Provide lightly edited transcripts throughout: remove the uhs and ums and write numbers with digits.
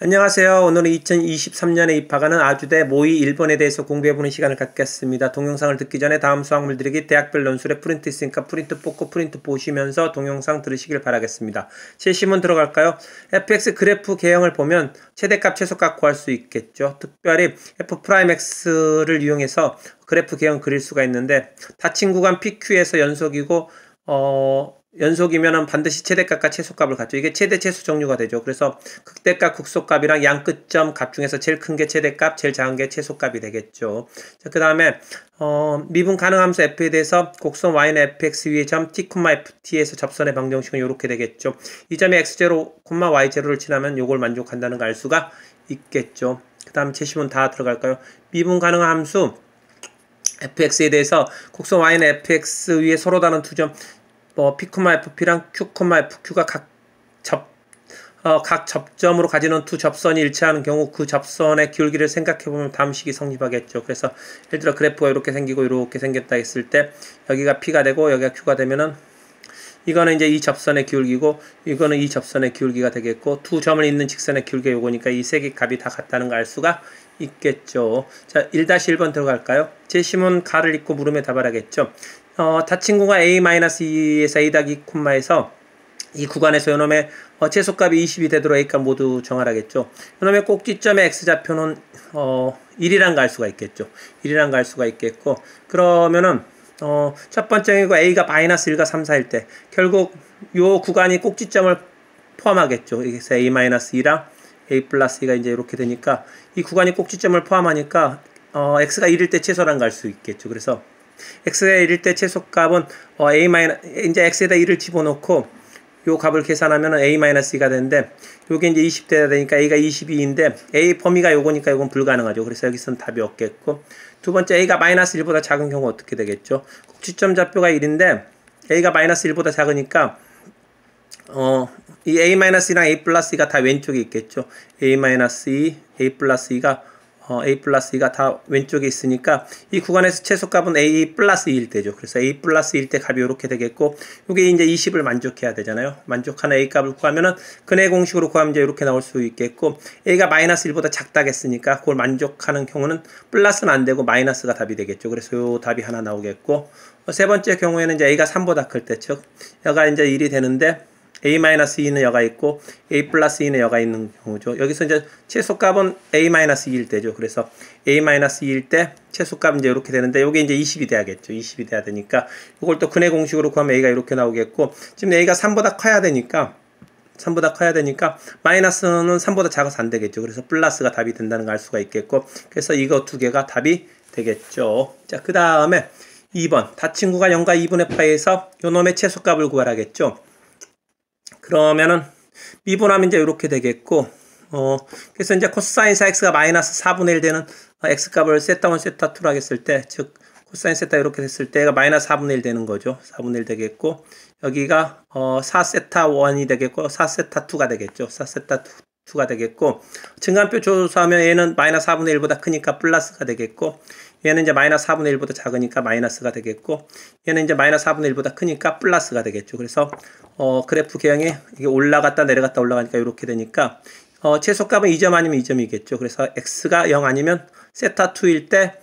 안녕하세요. 오늘은 2023년에 입학하는 아주대 모의 1번에 대해서 공부해보는 시간을 갖겠습니다. 동영상을 듣기 전에 다음 수학물 들으기 대학별 논술에 프린트 있으니까 프린트 뽑고 프린트 보시면서 동영상 들으시길 바라겠습니다. 제시문 들어갈까요? fx 그래프 개형을 보면 최대값, 최소값 구할 수 있겠죠. 특별히 f'x를 이용해서 그래프 개형 그릴 수가 있는데 닫힌 구간 PQ에서 연속이고 연속이면은 반드시 최대값과 최소값을 갖죠. 이게 최대 최소 정류가 되죠. 그래서 극대값, 극소값이랑 양 끝점 값 중에서 제일 큰 게 최대값, 제일 작은 게 최소값이 되겠죠. 자, 그 다음에 미분 가능 함수 f에 대해서 곡선 y는 fx 위에 점 t, ft에서 접선의 방정식은 이렇게 되겠죠. 이 점이 x0, y0를 지나면 요걸 만족한다는 걸 알 수가 있겠죠. 그 다음 제시문 다 들어갈까요? 미분 가능 함수 fx에 대해서 곡선 y는 fx 위에 서로 다른 두 점 P, FP랑 Q, FQ가 각 접점으로 가지는 두 접선이 일치하는 경우 그 접선의 기울기를 생각해보면 다음 식이 성립하겠죠. 그래서 예를 들어 그래프가 이렇게 생기고 이렇게 생겼다 했을 때 여기가 P가 되고 여기가 Q가 되면은 이거는 이제 이 접선의 기울기고 이거는 이 접선의 기울기가 되겠고 두 점을 잇는 직선의 기울기가 요거니까 이 세 개 값이 다 같다는 걸 알 수가 있겠죠. 자, 1-1번 들어갈까요? 제시문 가를 읽고 물음에 답을 하겠죠. 닫힌 구간 A-2에서 A-2, 에서 이 구간에서 요놈의 최소값이 20이 되도록 A값 모두 정하라겠죠. 요놈의 꼭지점의 X좌표는 1이란 거 알 수가 있겠죠. 1이란 거 알 수가 있겠고 그러면은 첫 번째 이거 A가 -1과 3, 4일 때 결국 요 구간이 꼭지점을 포함하겠죠. 그래서 A-2랑 A 플러스 2가 이제 이렇게 되니까 이 구간이 꼭지점을 포함하니까 X가 1일 때 최소란 거 알 수 있겠죠. 그래서 x가 1일 때 최소값은 이제 x에다 1을 집어넣고 요 값을 계산하면 a-2가 되는데 요게 이제 20대야 되니까 a가 22인데 a 범위가 요거니까 요건 불가능하죠. 그래서 여기서는 답이 없겠고 두 번째 a가 -1보다 작은 경우 어떻게 되겠죠? 꼭지점 좌표가 1인데 a가 -1보다 작으니까 이 a-2랑 a 플러스 2가 다 왼쪽에 있겠죠. a-2, a 플러스 2가 A 플러스 2가 다 왼쪽에 있으니까 이 구간에서 최소값은 A 플러스 2일 때죠. 그래서 A 플러스 2일 때 값이 이렇게 되겠고 요게 이제 20을 만족해야 되잖아요. 만족하는 A 값을 구하면은 근해 공식으로 구하면 이제 이렇게 나올 수 있겠고 A가 -1보다 작다겠으니까 그걸 만족하는 경우는 플러스는 안 되고 마이너스가 답이 되겠죠. 그래서 요 답이 하나 나오겠고 세 번째 경우에는 이제 A가 3보다 클 때 즉 여가 이제 1이 되는데 A-2는 여가 있고 A 플러스 2는 여가 있는 경우죠. 여기서 이제 최소값은 A-2일 때죠. 그래서 A-2일 때 최소값은 이제 이렇게 되는데 요게 이제 20이 돼야겠죠. 20이 돼야 되니까 이걸 또 근해 공식으로 구하면 A가 이렇게 나오겠고 지금 A가 3보다 커야 되니까 마이너스는 3보다 작아서 안 되겠죠. 그래서 플러스가 답이 된다는 걸 알 수가 있겠고 그래서 이거 두 개가 답이 되겠죠. 자, 그 다음에 2번 닫힌 구간 0과 2분의 파에서 요놈의 최소값을 구하라겠죠. 그러면은 미분하면 이제 이렇게 되겠고 그래서 이제 코사인 x가 -4분의 1 되는 x값을 세타1 세타2로 하겠을 때 즉 코사인 세타 이렇게 됐을 때가 -4분의 1 되는 거죠. 4분의 1 되겠고 여기가 4세타1이 되겠고 4세타2가 되겠죠. 4세타2가 되겠고 증간표 조사하면 얘는 -4분의 1보다 크니까 플러스가 되겠고 얘는 이제 -4분의 1보다 작으니까 마이너스가 되겠고 얘는 이제 -4분의 1보다 크니까 플러스가 되겠죠. 그래서 그래프 개형이 이게 올라갔다 내려갔다 올라가니까 이렇게 되니까 최소값은 2점 아니면 2점이겠죠. 그래서 x가 0 아니면 세타2일 때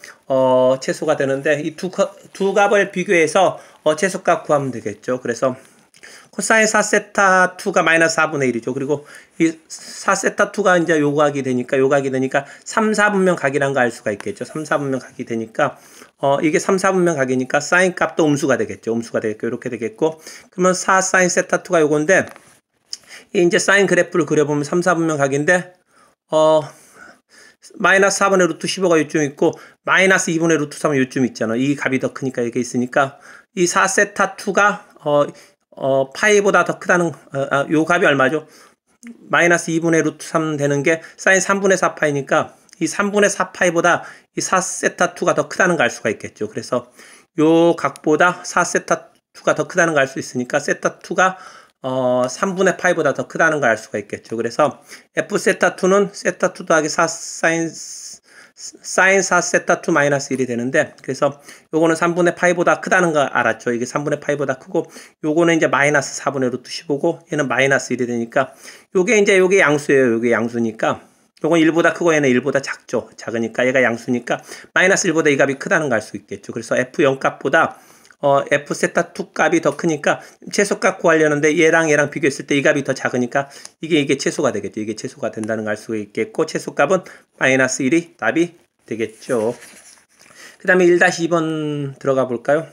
최소가 되는데 이 두 값을 비교해서 최소값 구하면 되겠죠. 그래서 코사인 4세타2가 -4분의 1이죠. 그리고 이 4세타2가 이제 요각이 되니까 3, 4분면 각이란 거 알 수가 있겠죠. 3, 4분면 각이 되니까 이게 3, 4분면 각이니까 사인 값도 음수가 되겠죠. 음수가 되겠고 이렇게 되겠고 그러면 4 사인 세타2가 요건데 이제 사인 그래프를 그려보면 3, 4분면 각인데 -4분의 루트 15가 요쯤 있고 -2분의 루트 3은 요쯤 있잖아. 이 값이 더 크니까 이게 있으니까 이 4세타2가 파이보다 더 크다는 요 값이 얼마죠? -2분의 루트 3 되는 게 사인 3분의 4파이니까 이 3분의 4파이보다 이 4세타2가 더 크다는 걸 알 수가 있겠죠. 그래서 요 각보다 4세타2가 더 크다는 걸 알 수 있으니까 세타2가 3분의 파이보다 더 크다는 걸 알 수가 있겠죠. 그래서 F 세타2는 세타2 더하기 4 사인 사인 4세타 2 마이너스 1이 되는데, 그래서 요거는 3분의 파이보다 크다는 거 알았죠. 이게 3분의 파이보다 크고, 요거는 이제 마이너스 4분의 루트 15고, 얘는 마이너스 1이 되니까, 요게 이제 요게 양수예요. 요게 양수니까, 요건 1보다 크고 얘는 1보다 작죠. 작으니까 얘가 양수니까 마이너스 1보다 이 값이 크다는 걸 알 수 있겠죠. 그래서 F0 값보다 F 세타 2 값이 더 크니까 최소값 구하려는데 얘랑 비교했을 때 이 값이 더 작으니까 이게 최소가 되겠죠. 이게 최소가 된다는 걸 알 수 있겠고, 최소값은 마이너스 1이 답이 되겠죠. 그 다음에 1-2번 들어가 볼까요?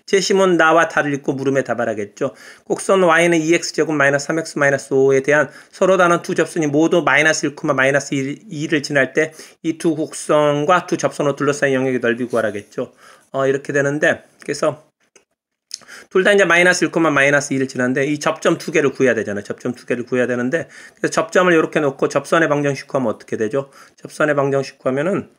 제시문 나와 달을 읽고 물음에 답하라겠죠. 곡선 y는 2x제곱 마이너스 3x 마이너스 5에 대한 서로 다른 두 접선이 모두 마이너스 1, 마이너스 2를 지날 때 이 두 곡선과 두 접선으로 둘러싸인 영역의 넓이 구하라겠죠. 이렇게 되는데, 그래서 둘 다 이제 마이너스 1, 마이너스 2를 지났는데 이 접점 두 개를 구해야 되잖아요. 접점 두 개를 구해야 되는데, 그래서 접점을 이렇게 놓고 접선의 방정식 구하면 어떻게 되죠? 접선의 방정식 구하면은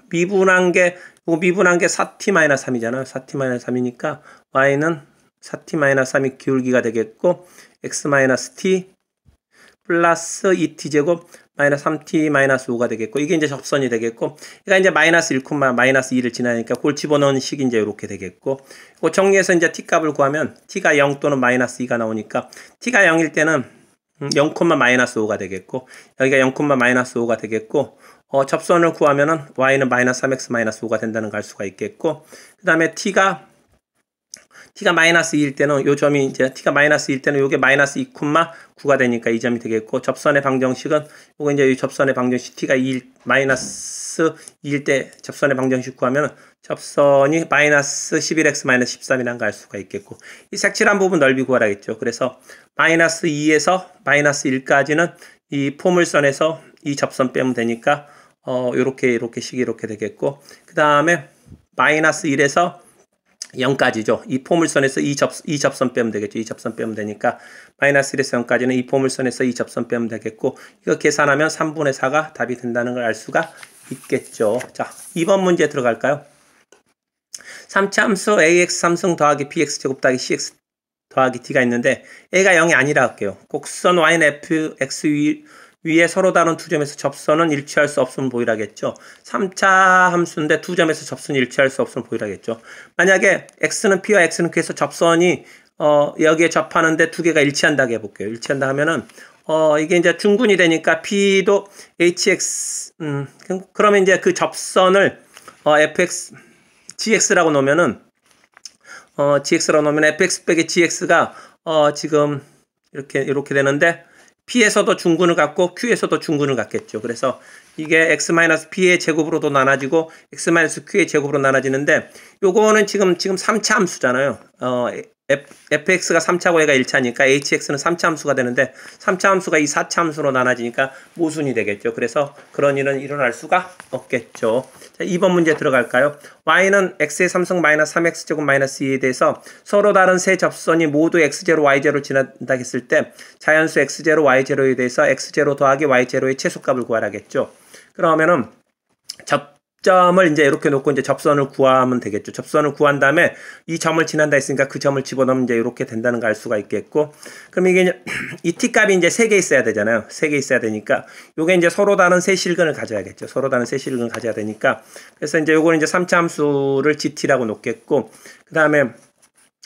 미분한 게 4t-3이잖아요. 4t-3이니까 y는 4t-3이 기울기가 되겠고, x-t 플러스 2t제곱 마이너스 3t-5가 되겠고, 이게 이제 접선이 되겠고, 얘가 이제 마이너스 1, 마이너스 2를 지나니까 그걸 집어넣은 식이 이제 이렇게 되겠고, 이거 정리해서 이제 t 값을 구하면 t가 0 또는 마이너스 2가 나오니까 t가 0일 때는 0, 마이너스 5가 되겠고, 여기가 0, 마이너스 5가 되겠고, 접선을 구하면은 y는 마이너스 3x 마이너스 5가 된다는 걸 알 수가 있겠고, 그 다음에 t가 마이너스 2일 때는 요 점이 이제 t가 마이너스 2일 때는 요게 마이너스 2, 9가 되니까 이 점이 되겠고, 접선의 방정식은 요거 이제 이 접선의 방정식 t가 마이너스 2일 때 접선의 방정식 구하면은 접선이 마이너스 11x 마이너스 13이라는 걸 알 수가 있겠고, 이 색칠한 부분 넓이 구하라겠죠. 그래서 마이너스 2에서 마이너스 1까지는 이 포물선에서 이 접선 빼면 되니까 요렇게 식이 이렇게 되겠고, 그 다음에 마이너스 1에서 0까지죠. 이 포물선에서 이 접선 빼면 되겠죠. 이 접선 빼면 되니까 마이너스 1에서 0까지는 이 포물선에서 이 접선 빼면 되겠고, 이거 계산하면 3분의 4가 답이 된다는 걸 알 수가 있겠죠. 자, 2번 문제 들어갈까요? 3차 함수 ax 3승 더하기 bx제곱 더하기 cx 더하기 d가 있는데 a가 0이 아니라 할게요. 곡선 y는 fx 위에 서로 다른 두 점에서 접선은 일치할 수 없음을 보이라겠죠. 3차 함수인데 두 점에서 접선이 일치할 수 없음을 보이라겠죠. 만약에 x는 p와 x는 q에서 접선이 여기에 접하는데 두 개가 일치한다고 해볼게요. 일치한다 하면은 이게 이제 중군이 되니까 p도 hx 그러면 이제 그 접선을 fx gx라고 놓으면은 gx라고 놓으면 fx 빼기 gx가 지금 이렇게 되는데, P에서도 중군을 갖고 Q에서도 중군을 갖겠죠. 그래서 이게 x-p의 제곱으로도 나눠지고 x-q의 제곱으로 나눠지는데, 요거는 지금 3차 함수잖아요. fx가 3차고 얘가 1차니까 hx는 3차 함수가 되는데 3차 함수가 이 4차 함수로 나눠지니까 모순이 되겠죠. 그래서 그런 일은 일어날 수가 없겠죠. 자, 2번 문제 들어갈까요? y는 x의 3승 마이너스 3x제곱 마이너스 2에 대해서 서로 다른 세 접선이 모두 x0, y0를 지난다 했을 때 자연수 x0, y0에 대해서 x0 더하기 y0의 최소값을 구하라겠죠. 그러면은 접점을 이제 이렇게 놓고 이제 접선을 구하면 되겠죠. 접선을 구한 다음에 이 점을 지난다 했으니까 그 점을 집어넣으면 이제 이렇게 된다는 걸 알 수가 있겠고, 그럼 이게 이제 이 t 값이 이제 3개 있어야 되잖아요. 3개 있어야 되니까 요게 이제 서로 다른 세 실근을 가져야겠죠. 서로 다른 세 실근을 가져야 되니까, 그래서 이제 요거는 이제 3차 함수를 gt라고 놓겠고, 그 다음에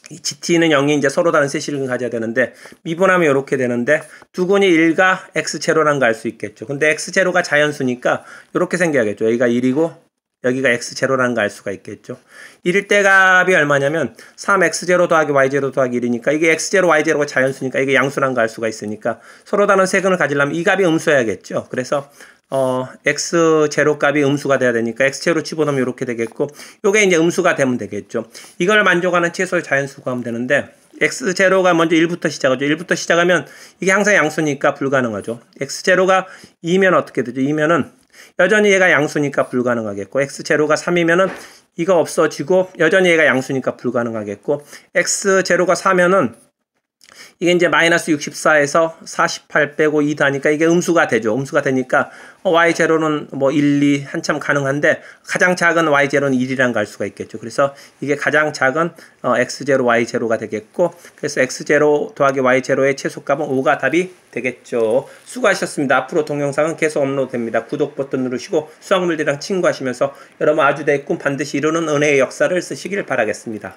이 gt는 0이 이제 서로 다른 세 실근 가져야 되는데, 미분하면 이렇게 되는데 두근이 1가 x0라는 걸 알 수 있겠죠. 근데 x0가 자연수니까 이렇게 생겨야겠죠. 여기가 1이고 여기가 x0라는 걸 알 수가 있겠죠. 1일 때 값이 얼마냐면 3x0 더하기 y0 더하기 1이니까 이게 x0, y0가 자연수니까 이게 양수라는 걸 알 수가 있으니까 서로 다른 세근을 가지려면 이 값이 음수여야겠죠. 그래서 x0 값이 음수가 돼야 되니까 x0 집어넣으면 이렇게 되겠고, 요게 이제 음수가 되면 되겠죠. 이걸 만족하는 최소의 자연수 구하면 되는데, x0가 먼저 1부터 시작하죠. 1부터 시작하면 이게 항상 양수니까 불가능하죠. x0가 2면 어떻게 되죠? 2면은 여전히 얘가 양수니까 불가능하겠고, x0가 3이면은 이거 없어지고 여전히 얘가 양수니까 불가능하겠고, x0가 4면은 이게 이제 마이너스 64에서 48 빼고 2 더하니까 이게 음수가 되죠. 음수가 되니까 y0는 뭐 1, 2 한참 가능한데 가장 작은 y0는 1이란 걸 알 수가 있겠죠. 그래서 이게 가장 작은 x0, y0가 되겠고 그래서 x0 더하기 y0의 최소값은 5가 답이 되겠죠. 수고하셨습니다. 앞으로 동영상은 계속 업로드됩니다. 구독 버튼 누르시고 수학물들이랑 친구하시면서 여러분 아주 내 꿈 반드시 이루는 은혜의 역사를 쓰시길 바라겠습니다.